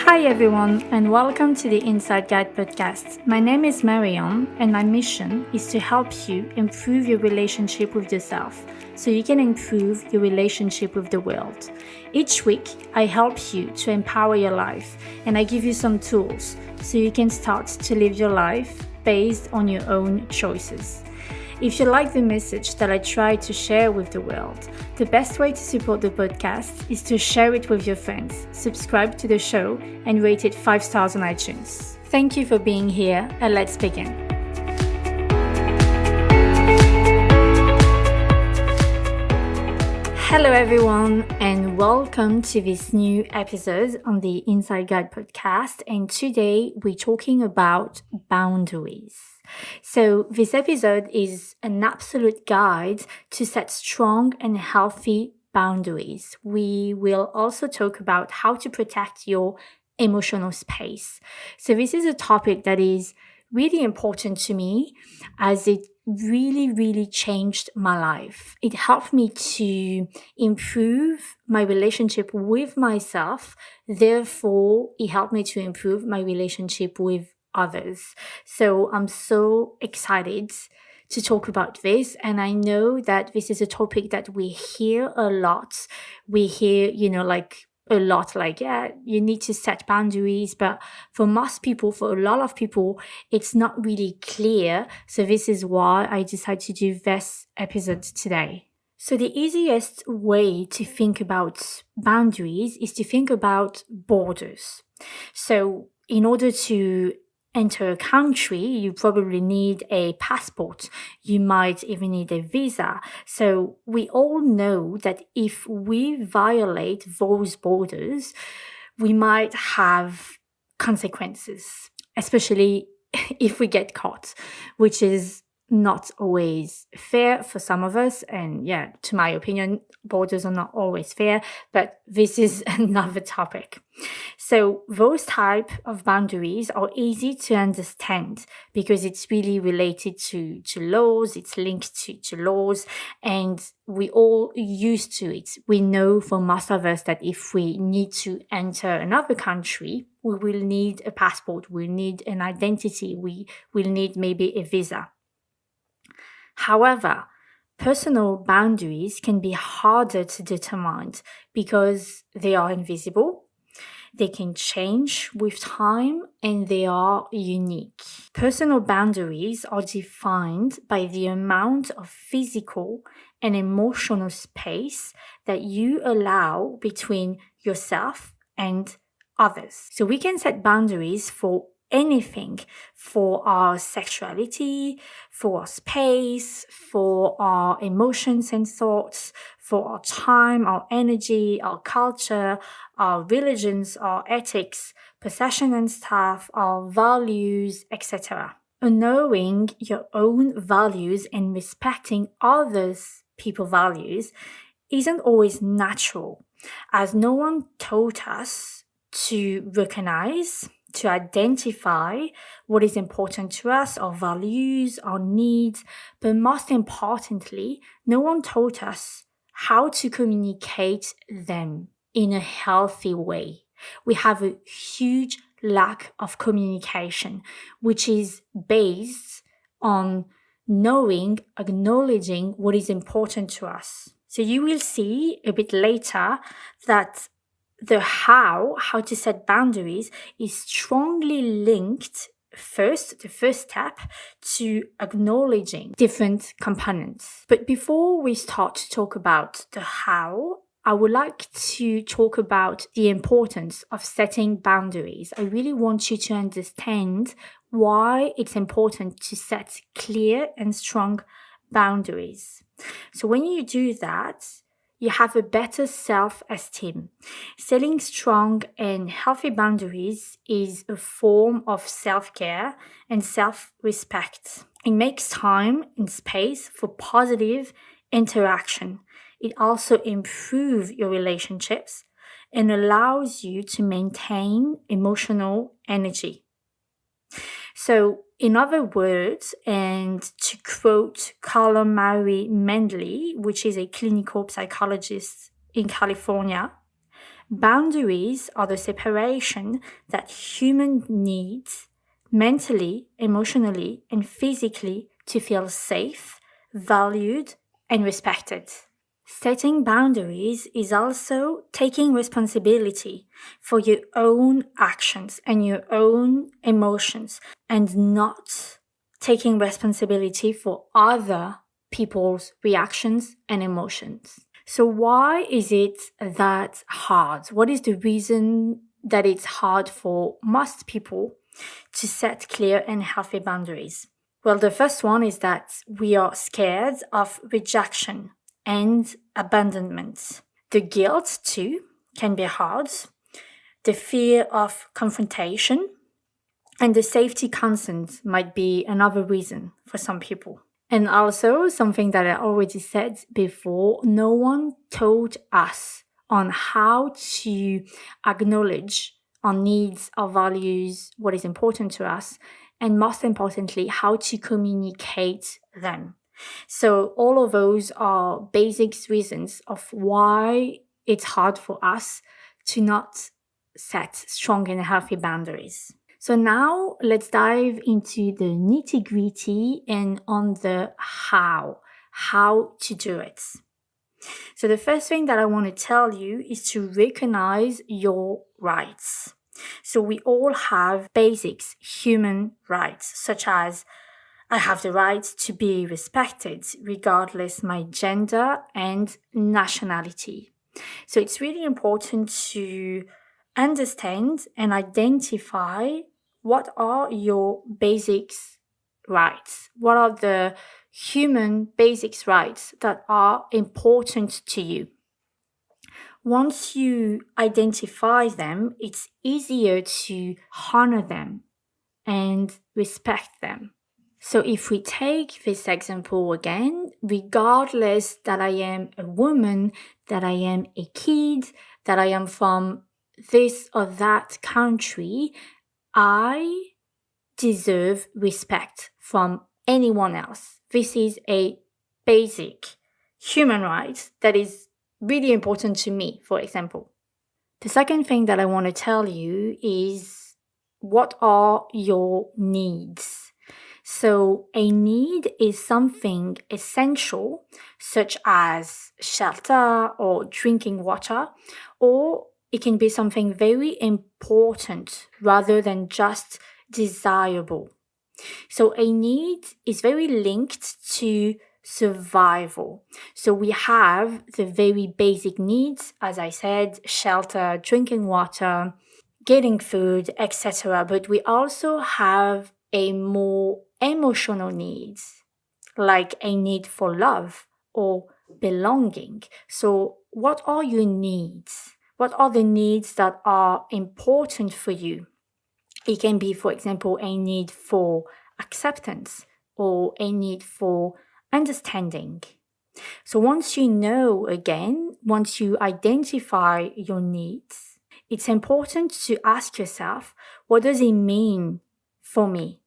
Hi everyone, and welcome to the Inside Guide podcast. My name is Marion, and my mission is to help you improve your relationship with yourself so you can improve your relationship with the world. Each week, I help you to empower your life, and I give you some tools so you can start to live your life based on your own choices. If you like the message that I try to share with the world, the best way to support the podcast is to share it with your friends, subscribe to the show, and rate it 5 stars on iTunes. Thank you for being here, and let's begin. Hello everyone, and welcome to this new episode on the Inside Guide podcast. And today we're talking about boundaries. So this episode is an absolute guide to set strong and healthy boundaries. We will also talk about how to protect your emotional space. So this is a topic that is really important to me as it really changed my life. It helped me to improve my relationship with myself. Therefore, it helped me to improve my relationship with others. So I'm so excited to talk about this. And I know that this is a topic that we hear a lot. We hear, a lot you need to set boundaries. But for most people, for a lot of people, it's not really clear. So this is why I decided to do this episode today. So the easiest way to think about boundaries is to think about borders. So in order to enter a country, you probably need a passport. You might even need a visa. So we all know that if we violate those borders, we might have consequences, especially if we get caught, which is not always fair for some of us. And to my opinion, borders are not always fair, but this is another topic. So those type of boundaries are easy to understand because it's really related to laws, it's linked to laws, and we all used to it. We know for most of us that if we need to enter another country, we will need a passport, we'll need an identity, we will need maybe a visa. However, personal boundaries can be harder to determine because they are invisible, they can change with time, and they are unique. Personal boundaries are defined by the amount of physical and emotional space that you allow between yourself and others. So we can set boundaries for anything, for our sexuality, for our space, for our emotions and thoughts, for our time, our energy, our culture, our religions, our ethics, possession and stuff, our values, etc. Knowing your own values and respecting others' people's values isn't always natural, as no one taught us to recognize, to identify what is important to us, our values, our needs, but most importantly, no one taught us how to communicate them in a healthy way. We have a huge lack of communication, which is based on knowing, acknowledging what is important to us. So you will see a bit later that the how to set boundaries is strongly linked the first step to acknowledging different components. But before we start to talk about the how, I would like to talk about the importance of setting boundaries. I really want you to understand why it's important to set clear and strong boundaries. So when you do that, you have a better self-esteem. Setting strong and healthy boundaries is a form of self-care and self-respect. It makes time and space for positive interaction. It also improves your relationships and allows you to maintain emotional energy. So, in other words, and to quote Carla Mary Mendley, which is a clinical psychologist in California, Boundaries are the separation that human needs mentally, emotionally, and physically to feel safe, valued, and respected. Setting boundaries is also taking responsibility for your own actions and your own emotions and not taking responsibility for other people's reactions and emotions. So, why is it that hard? What is the reason that it's hard for most people to set clear and healthy boundaries? Well, the first one is that we are scared of rejection and abandonment. The guilt, too, can be hard. The fear of confrontation and the safety concerns might be another reason for some people. And also, something that I already said before, no one taught us on how to acknowledge our needs, our values, what is important to us, and most importantly, how to communicate them. So all of those are basic reasons of why it's hard for us to not set strong and healthy boundaries. So now let's dive into the nitty-gritty and on the how to do it. So the first thing that I want to tell you is to recognize your rights. So we all have basics, human rights, such as I have the right to be respected regardless my gender and nationality. So it's really important to understand and identify what are your basics rights? What are the human basics rights that are important to you? Once you identify them, it's easier to honor them and respect them. So if we take this example again, regardless that I am a woman, that I am a kid, that I am from this or that country, I deserve respect from anyone else. This is a basic human right that is really important to me, for example. The second thing that I want to tell you is what are your needs? So a need is something essential, such as shelter or drinking water, or it can be something very important rather than just desirable. So a need is very linked to survival. So we have the very basic needs, as I said, shelter, drinking water, getting food, etc. But we also have a more emotional needs, like a need for love or belonging. So what are your needs? What are the needs that are important for you? It can be, for example, a need for acceptance or a need for understanding. So once you know, again, once you identify your needs, it's important to ask yourself, what does it mean for me?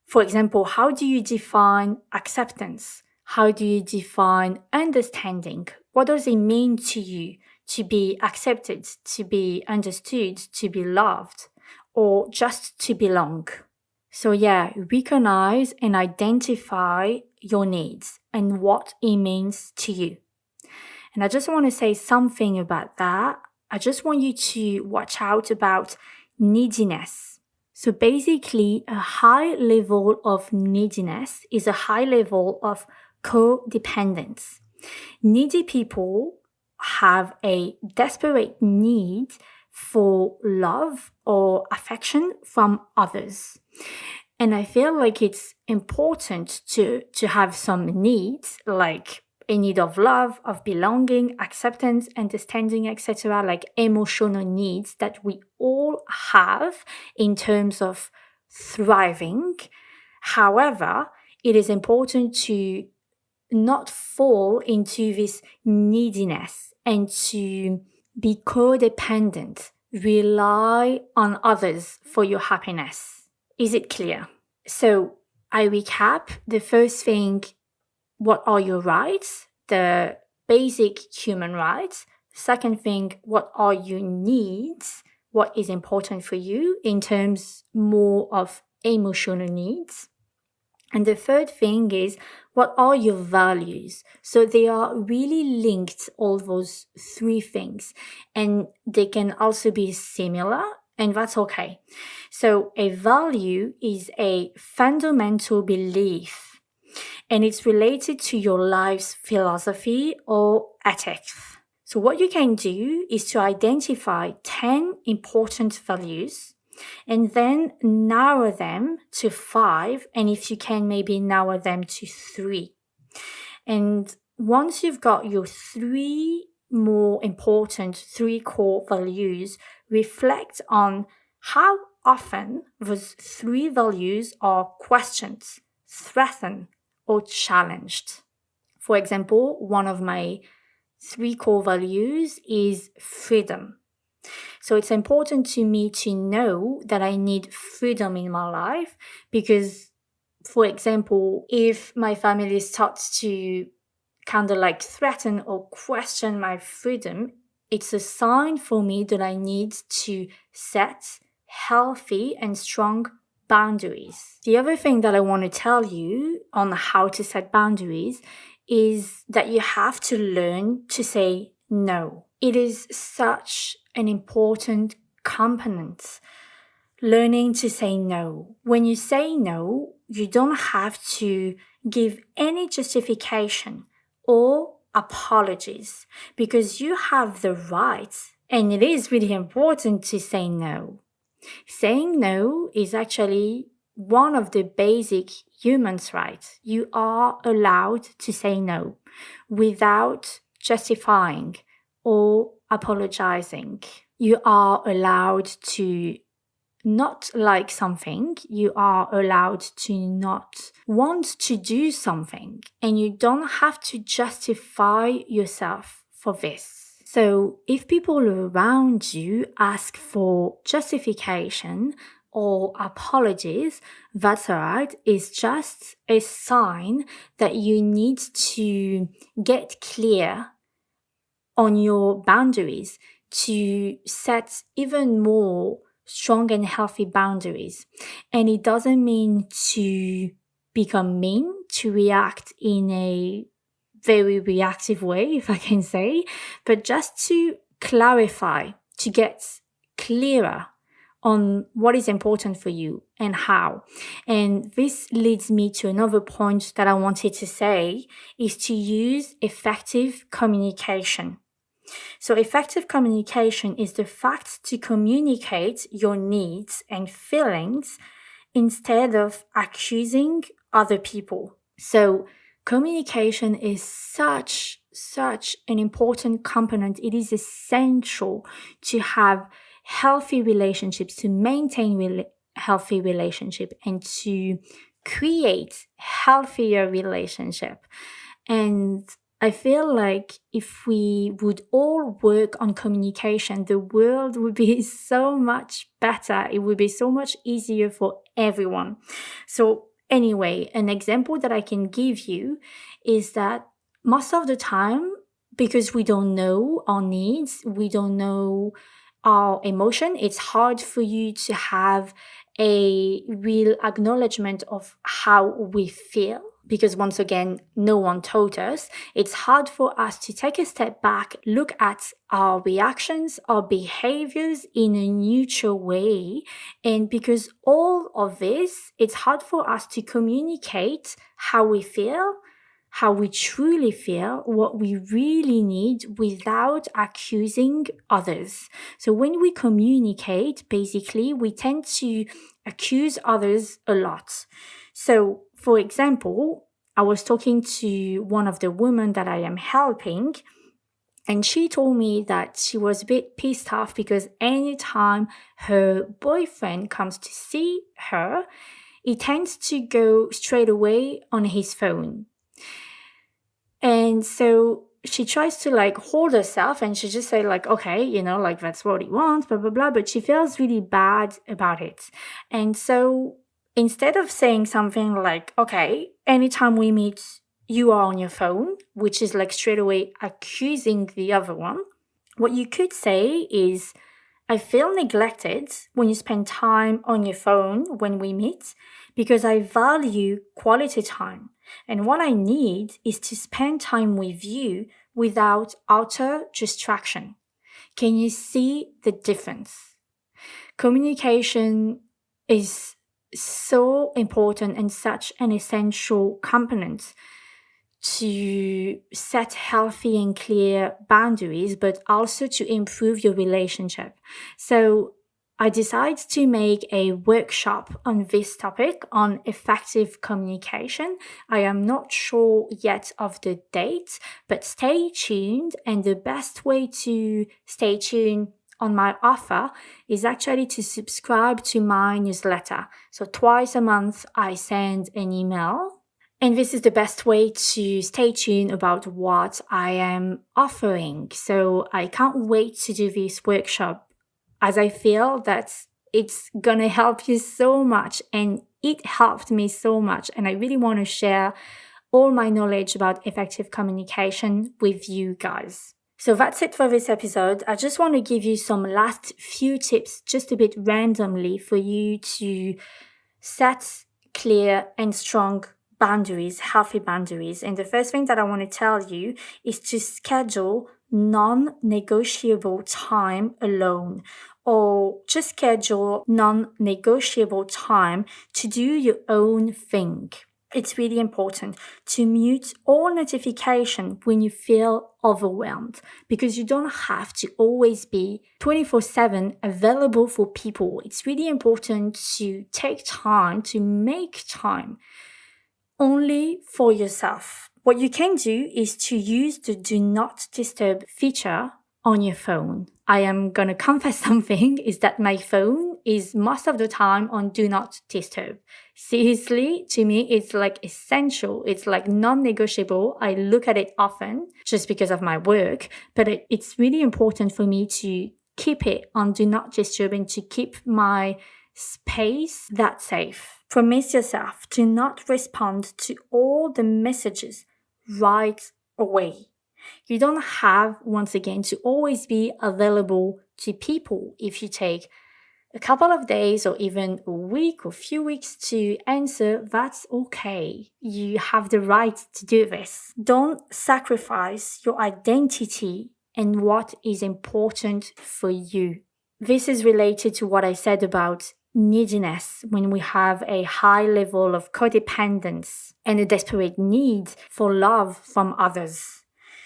For example, how do you define acceptance? How do you define understanding? What does it mean to you to be accepted, to be understood, to be loved, or just to belong? So yeah, recognize and identify your needs and what it means to you. And I just want to say something about that. I just want you to watch out about neediness. So basically, a high level of neediness is a high level of codependence. Needy people have a desperate need for love or affection from others. And I feel like it's important to have some needs, like a need of love, of belonging, acceptance, understanding, etc., like emotional needs that we all have in terms of thriving. However, it is important to not fall into this neediness and to be codependent, rely on others for your happiness. Is it clear? So I recap. The first thing, what are your rights? The basic human rights. Second thing, what are your needs? What is important for you in terms more of emotional needs? And the third thing is, what are your values? So they are really linked, all those three things, and they can also be similar, and that's okay. So a value is a fundamental belief, and it's related to your life's philosophy or ethics. So what you can do is to identify 10 important values and then narrow them to 5, and if you can, maybe narrow them to 3. And once you've got your 3 more important 3 core values, reflect on how often those 3 values are questioned, threatened, or challenged. For example, one of my 3 core values is freedom. So it's important to me to know that I need freedom in my life because, for example, if my family starts to kind of like threaten or question my freedom, it's a sign for me that I need to set healthy and strong boundaries. The other thing that I want to tell you on how to set boundaries is that you have to learn to say no. It is such an important component. Learning to say no. When you say no, you don't have to give any justification or apologies because you have the right, and it is really important to say no. Saying no is actually one of the basic human rights. You are allowed to say no without justifying or apologizing. You are allowed to not like something. You are allowed to not want to do something, and you don't have to justify yourself for this. So if people around you ask for justification or apologies, that's all right. It's just a sign that you need to get clear on your boundaries to set even more strong and healthy boundaries. And it doesn't mean to become mean, to react in a very reactive way, if I can say, but just to clarify, to get clearer on what is important for you and how. And this leads me to another point that I wanted to say is to use effective communication. So effective communication is the fact to communicate your needs and feelings instead of accusing other people. So communication is such an important component. It is essential to have healthy relationships, to maintain healthy relationship, and to create healthier relationship. And I feel like if we would all work on communication, the world would be so much better. It would be so much easier for everyone. So anyway, an example that I can give you is that most of the time, because we don't know our needs, we don't know our emotion, it's hard for you to have a real acknowledgement of how we feel. Because once again, no one taught us. It's hard for us to take a step back, look at our reactions, our behaviors in a neutral way. And because all of this, it's hard for us to communicate how we feel, how we truly feel, what we really need without accusing others. So when we communicate, basically, we tend to accuse others a lot. So, for example, I was talking to one of the women that I am helping, and she told me that she was a bit pissed off because anytime her boyfriend comes to see her, he tends to go straight away on his phone. And so she tries to like hold herself and she just say like, okay, like that's what he wants, blah, blah, blah. But she feels really bad about it. And so instead of saying something like, okay, anytime we meet, you are on your phone, which is like straight away accusing the other one, What you could say is, I feel neglected when you spend time on your phone when we meet because I value quality time. And what I need is to spend time with you without outer distraction. Can you see the difference? Communication is so important and such an essential component to set healthy and clear boundaries, but also to improve your relationship. So I decided to make a workshop on this topic on effective communication. I am not sure yet of the date, but stay tuned. And the best way to stay tuned on my offer is actually to subscribe to my newsletter. So twice a month, I send an email. And this is the best way to stay tuned about what I am offering. So I can't wait to do this workshop, as I feel that it's going to help you so much, and it helped me so much. And I really want to share all my knowledge about effective communication with you guys. So that's it for this episode. I just want to give you some last few tips, just a bit randomly, for you to set clear and strong boundaries, healthy boundaries. And the first thing that I want to tell you is to schedule non-negotiable time alone, or just schedule non-negotiable time to do your own thing. It's really important to mute all notification when you feel overwhelmed, because you don't have to always be 24/7 available for people. It's really important to take time, to make time only for yourself. What you can do is to use the do not disturb feature on your phone. I am going to confess something, is that my phone is most of the time on do not disturb. Seriously, to me, it's like essential. It's like non-negotiable. I look at it often just because of my work, but it's really important for me to keep it on do not disturb and to keep my space that safe. Promise yourself to not respond to all the messages right away. You don't have, once again, to always be available to people. If you take a couple of days or even a week or few weeks to answer, that's okay. You have the right to do this. Don't sacrifice your identity and what is important for you. This is related to what I said about neediness, when we have a high level of codependence and a desperate need for love from others.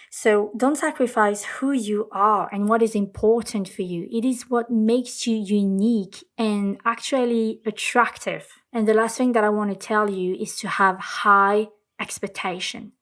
So don't sacrifice who you are and what is important for you. It is what makes you unique and actually attractive. And the last thing that I want to tell you is to have high expectation.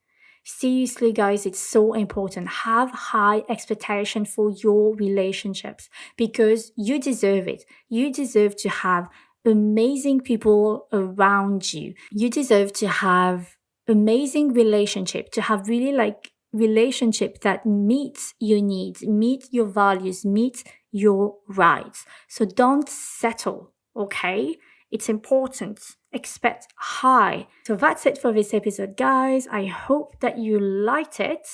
Seriously, guys, it's so important. Have high expectation for your relationships, because you deserve it. You deserve to have amazing people around you. You deserve to have amazing relationship, to have really relationship that meets your needs, meet your values, meet your rights. So don't settle, okay? It's important. Expect high. So that's it for this episode, guys. I hope that you liked it,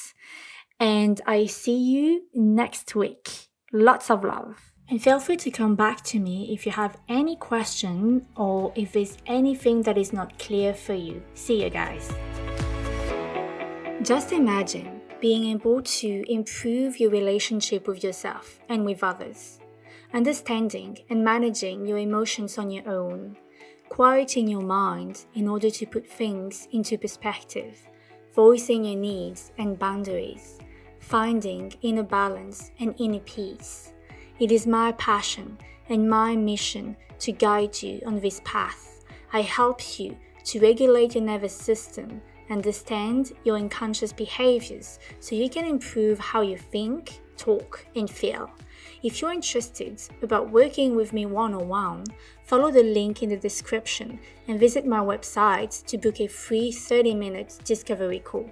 and I see you next week. Lots of love. And feel free to come back to me if you have any question or if there's anything that is not clear for you. See you guys. Just imagine being able to improve your relationship with yourself and with others, understanding and managing your emotions on your own, quieting your mind in order to put things into perspective, voicing your needs and boundaries, finding inner balance and inner peace. It is my passion and my mission to guide you on this path. I help you to regulate your nervous system, understand your unconscious behaviors so you can improve how you think, talk, and feel. If you're interested about working with me one-on-one, follow the link in the description and visit my website to book a free 30-minute discovery call.